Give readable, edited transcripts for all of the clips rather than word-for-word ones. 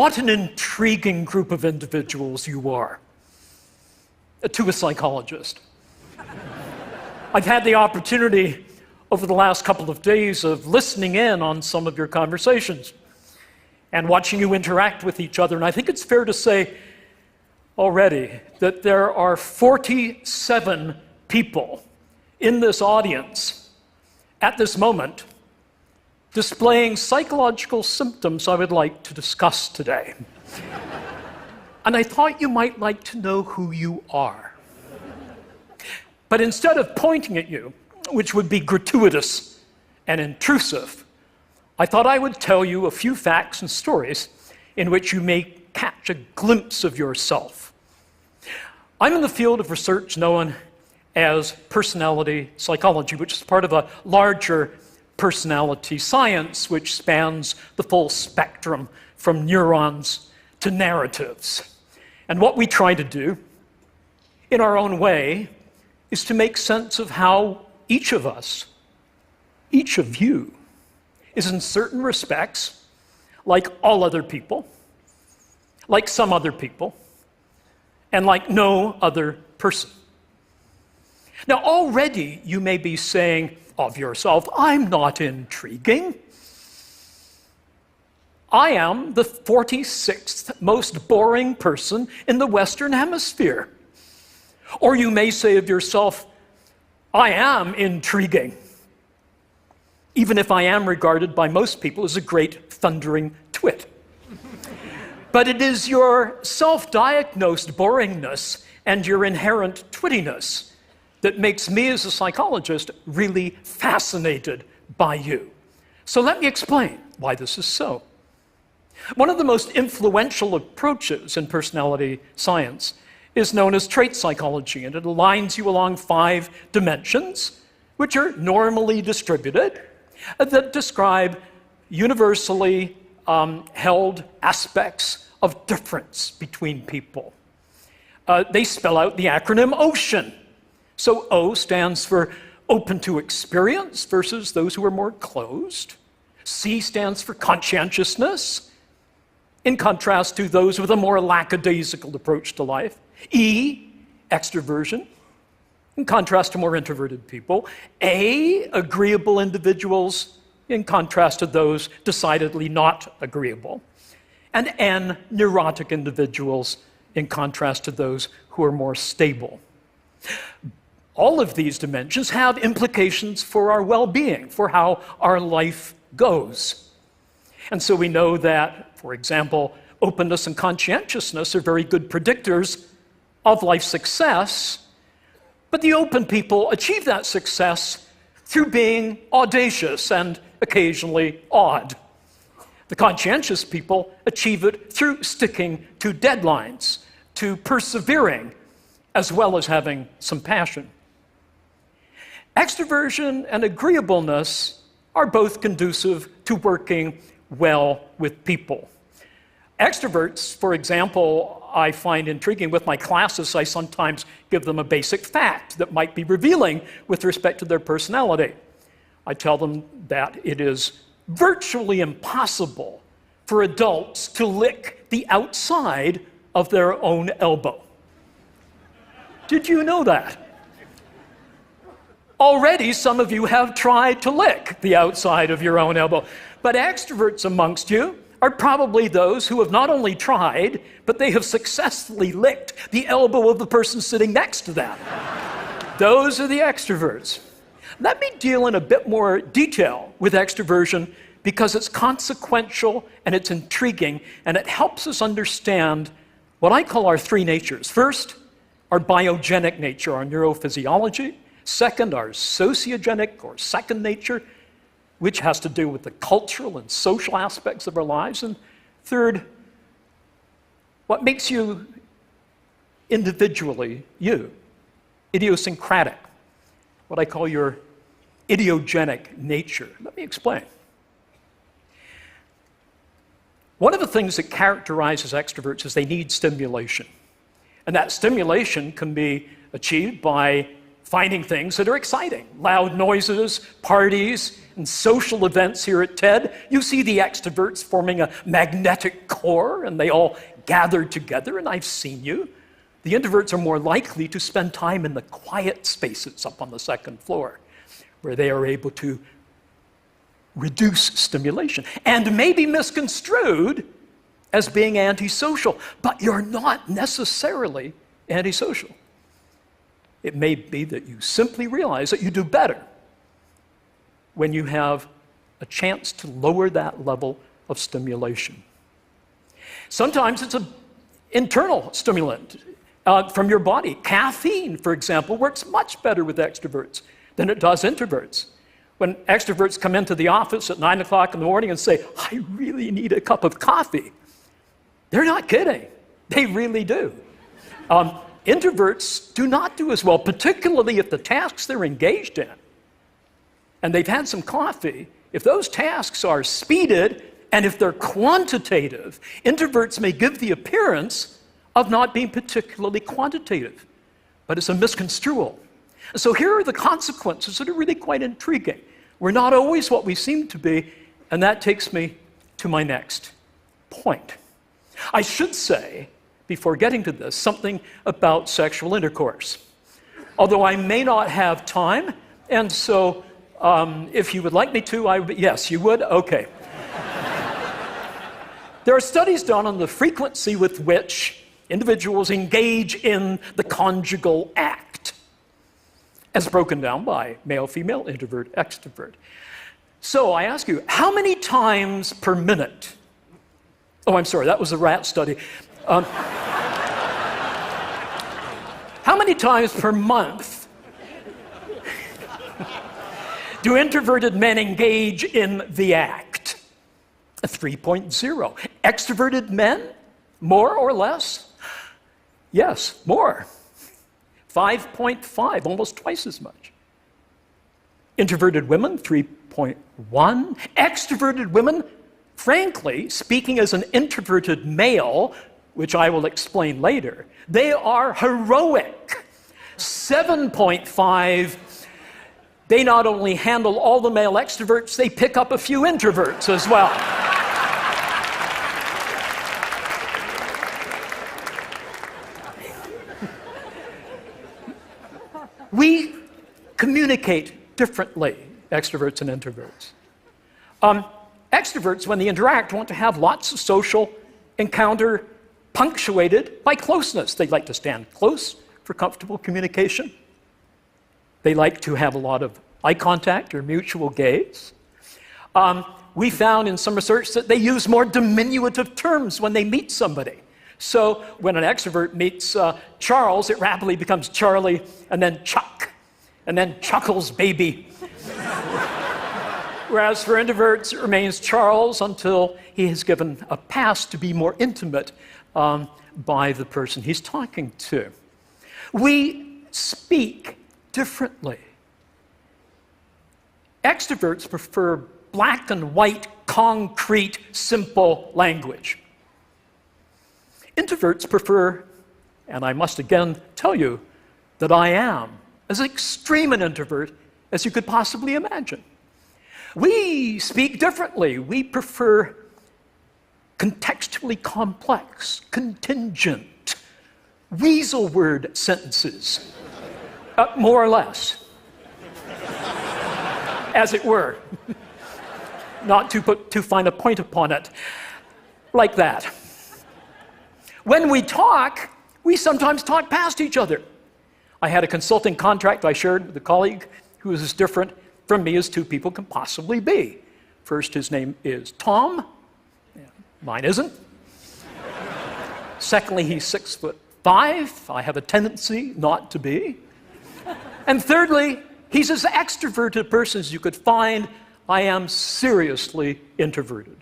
What an intriguing group of individuals you are. To a psychologist. I've had the opportunity over the last couple of days of listening in on some of your conversations and watching you interact with each other. And I think it's fair to say already that there are 47 people in this audience at this moment displaying psychological symptoms I would like to discuss today. And I thought you might like to know who you are. But instead of pointing at you, which would be gratuitous and intrusive, I thought I would tell you a few facts and stories in which you may catch a glimpse of yourself. I'm in the field of research known as personality psychology, which is part of a larger personality science which spans the full spectrum from neurons to narratives. And what we try to do, in our own way, is to make sense of how each of us, each of you, is in certain respects like all other people, like some other people, and like no other person. Now, already you may be saying of yourself, I'm not intriguing. I am the 46th most boring person in the Western Hemisphere. Or you may say of yourself, I am intriguing, even if I am regarded by most people as a great thundering twit. But it is your self-diagnosed boringness and your inherent twittiness that makes me as a psychologist really fascinated by you. So let me explain why this is so. One of the most influential approaches in personality science is known as trait psychology, and it aligns you along 5 dimensions, which are normally distributed, that describe universally held aspects of difference between people. They spell out the acronym OCEAN. So O stands for open to experience versus those who are more closed. C stands for conscientiousness, in contrast to those with a more lackadaisical approach to life. E, extroversion, in contrast to more introverted people. A, agreeable individuals, in contrast to those decidedly not agreeable. And N, neurotic individuals, in contrast to those who are more stable. All of these dimensions have implications for our well-being, for how our life goes. And so we know that, for example, openness and conscientiousness are very good predictors of life success, but the open people achieve that success through being audacious and occasionally odd. The conscientious people achieve it through sticking to deadlines, to persevering, as well as having some passion. Extroversion and agreeableness are both conducive to working well with people. Extroverts, for example, I find intriguing. With my classes, I sometimes give them a basic fact that might be revealing with respect to their personality. I tell them that it is virtually impossible for adults to lick the outside of their own elbow. Did you know that? Already, some of you have tried to lick the outside of your own elbow. But extroverts amongst you are probably those who have not only tried, but they have successfully licked the elbow of the person sitting next to them. Those are the extroverts. Let me deal in a bit more detail with extroversion because it's consequential and it's intriguing and it helps us understand what I call our 3 natures. First, our biogenic nature, our neurophysiology. Second, our sociogenic or second nature, which has to do with the cultural and social aspects of our lives. And third, what makes you individually you, idiosyncratic, what I call your idiogenic nature. Let me explain. One of the things that characterizes extroverts is they need stimulation. And that stimulation can be achieved by finding things that are exciting. Loud noises, parties, and social events here at TED. You see the extroverts forming a magnetic core, and they all gather together, and I've seen you. The introverts are more likely to spend time in the quiet spaces up on the second floor, where they are able to reduce stimulation and may be misconstrued as being antisocial, but you're not necessarily antisocial. It may be that you simply realize that you do better when you have a chance to lower that level of stimulation. Sometimes it's an internal stimulant from your body. Caffeine, for example, works much better with extroverts than it does introverts. When extroverts come into the office at 9 o'clock in the morning and say, I really need a cup of coffee, they're not kidding. They really do. Introverts do not do as well, particularly if the tasks they're engaged in, and they've had some coffee, if those tasks are speeded and if they're quantitative, introverts may give the appearance of not being particularly quantitative, but it's a misconstrual. So here are the consequences that are really quite intriguing. We're not always what we seem to be, and that takes me to my next point. I should say, before getting to this, something about sexual intercourse. Although I may not have time, and so if you would like me to, yes, you would? Okay. There are studies done on the frequency with which individuals engage in the conjugal act, as broken down by male, female, introvert, extrovert. So I ask you, how many times per minute? Oh, I'm sorry, that was a rat study. How many times per month do introverted men engage in the act? 3.0. Extroverted men, more or less? Yes, more. 5.5, almost twice as much. Introverted women, 3.1. Extroverted women, frankly, speaking as an introverted male, which I will explain later, they are heroic. 7.5, they not only handle all the male extroverts, they pick up a few introverts as well. We communicate differently, extroverts and introverts. Extroverts, when they interact, want to have lots of social encounter punctuated by closeness. They like to stand close for comfortable communication. They like to have a lot of eye contact or mutual gaze. We found in some research that they use more diminutive terms when they meet somebody. So when an extrovert meets Charles, it rapidly becomes Charlie, and then Chuck, and then Chuckles baby. Whereas for introverts, it remains Charles until he has given a pass to be more intimate by the person he's talking to. We speak differently. Extroverts prefer black and white, concrete, simple language. Introverts prefer, and I must again tell you that I am as extreme an introvert as you could possibly imagine. We speak differently. We prefer contextually complex, contingent, weasel word sentences, more or less, as it were, not to put too fine a point upon it, like that. When we talk, we sometimes talk past each other. I had a consulting contract I shared with a colleague who is as different from me as two people can possibly be. First, his name is Tom. Mine isn't. Secondly, he's 6'5". I have a tendency not to be. And thirdly, he's as extroverted a person as you could find. I am seriously introverted.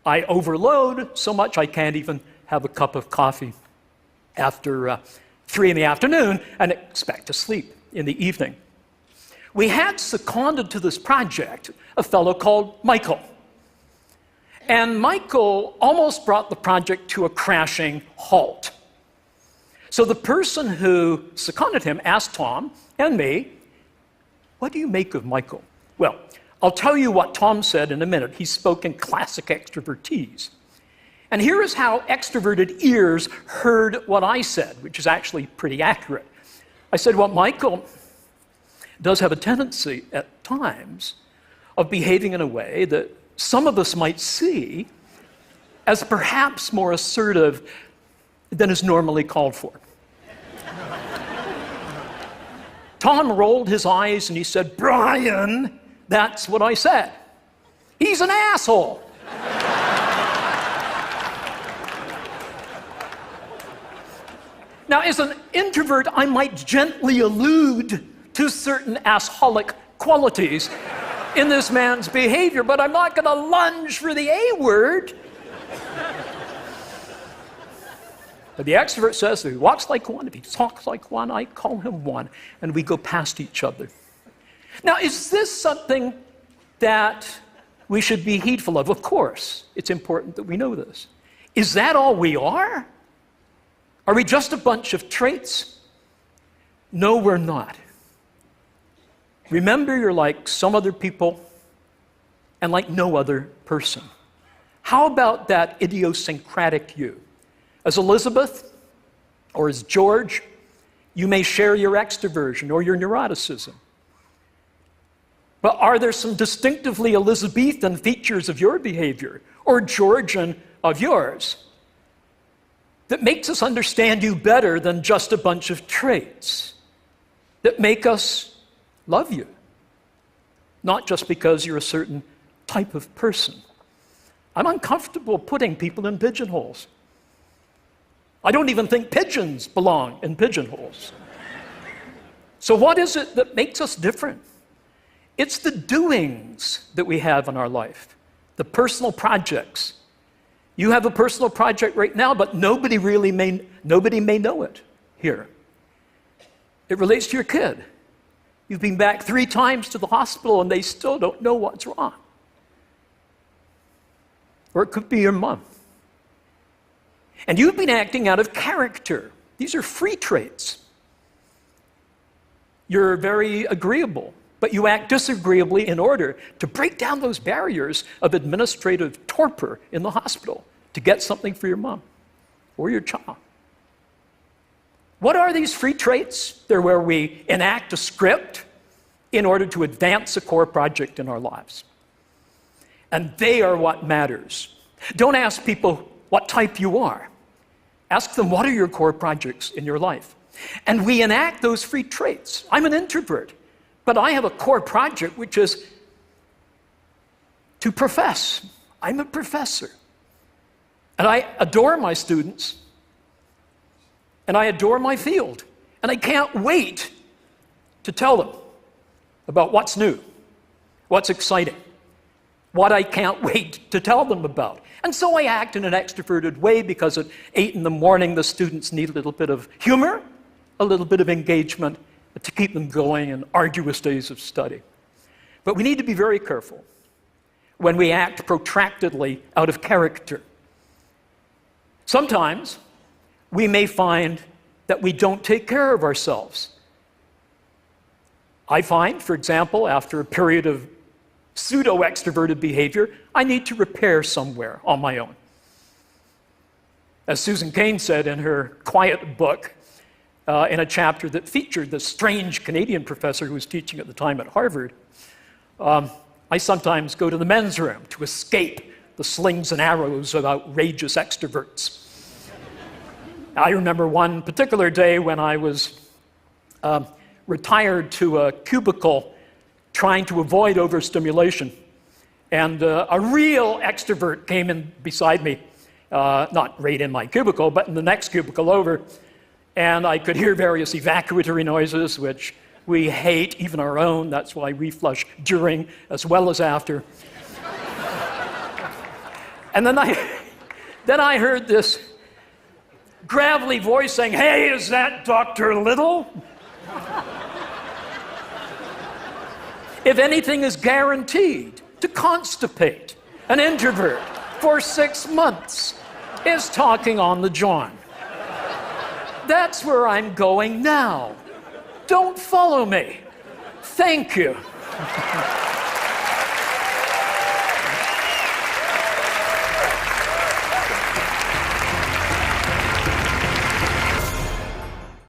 I overload so much I can't even have a cup of coffee after 3 in the afternoon and expect to sleep in the evening. We had seconded to this project a fellow called Michael. And Michael almost brought the project to a crashing halt. So the person who seconded him asked Tom and me What do you make of Michael? Well, I'll tell you what Tom said in a minute. He spoke in classic extrovertise. And here is how extroverted ears heard what I said, which is actually pretty accurate. I said, well, Michael does have a tendency at times of behaving in a way that some of us might see as perhaps more assertive than is normally called for. Tom rolled his eyes and he said, Brian, that's what I said. He's an asshole. Now, as an introvert, I might gently allude to certain assholic qualities in this man's behavior, but I'm not going to lunge for the A word. But the extrovert says if he walks like one, if he talks like one, I call him one, and we go past each other. Now, is this something that we should be heedful of? Of course, it's important that we know this. Is that all we are? Are we just a bunch of traits? No, we're not. Remember, you're like some other people and like no other person. How about that idiosyncratic you? As Elizabeth or as George, you may share your extroversion or your neuroticism. But are there some distinctively Elizabethan features of your behavior or Georgian of yours that makes us understand you better than just a bunch of traits that make us love you? Not just because you're a certain type of person. I'm uncomfortable putting people in pigeonholes. I don't even think pigeons belong in pigeonholes. So what is it that makes us different? It's the doings that we have in our life, the personal projects. You have a personal project right now, but nobody may know it here. It relates to your kid. You've been back 3 times to the hospital and they still don't know what's wrong. Or it could be your mom. And you've been acting out of character. These are free traits. You're very agreeable, but you act disagreeably in order to break down those barriers of administrative torpor in the hospital to get something for your mom or your child. What are these free traits? They're where we enact a script in order to advance a core project in our lives. And they are what matters. Don't ask people what type you are. Ask them, what are your core projects in your life? And we enact those free traits. I'm an introvert, but I have a core project which is to profess. I'm a professor. And I adore my students. And I adore my field. And I can't wait to tell them about what's new, what's exciting, what I can't wait to tell them about. And so I act in an extroverted way because at 8 in the morning, the students need a little bit of humor, a little bit of engagement to keep them going in arduous days of study. But we need to be very careful when we act protractedly out of character. Sometimes we may find that we don't take care of ourselves. I find, for example, after a period of pseudo-extroverted behavior, I need to repair somewhere on my own. As Susan Cain said in her Quiet book, in a chapter that featured the strange Canadian professor who was teaching at the time at Harvard, I sometimes go to the men's room to escape the slings and arrows of outrageous extroverts. I remember one particular day when I was retired to a cubicle trying to avoid overstimulation. And a real extrovert came in beside me, not right in my cubicle, but in the next cubicle over. And I could hear various evacuatory noises, which we hate, even our own. That's why we flush during as well as after. And then I heard this gravelly voice saying, "Hey, is that Dr. Little?" If anything is guaranteed to constipate an introvert for 6 months, is talking on the John. That's where I'm going now. Don't follow me. Thank you.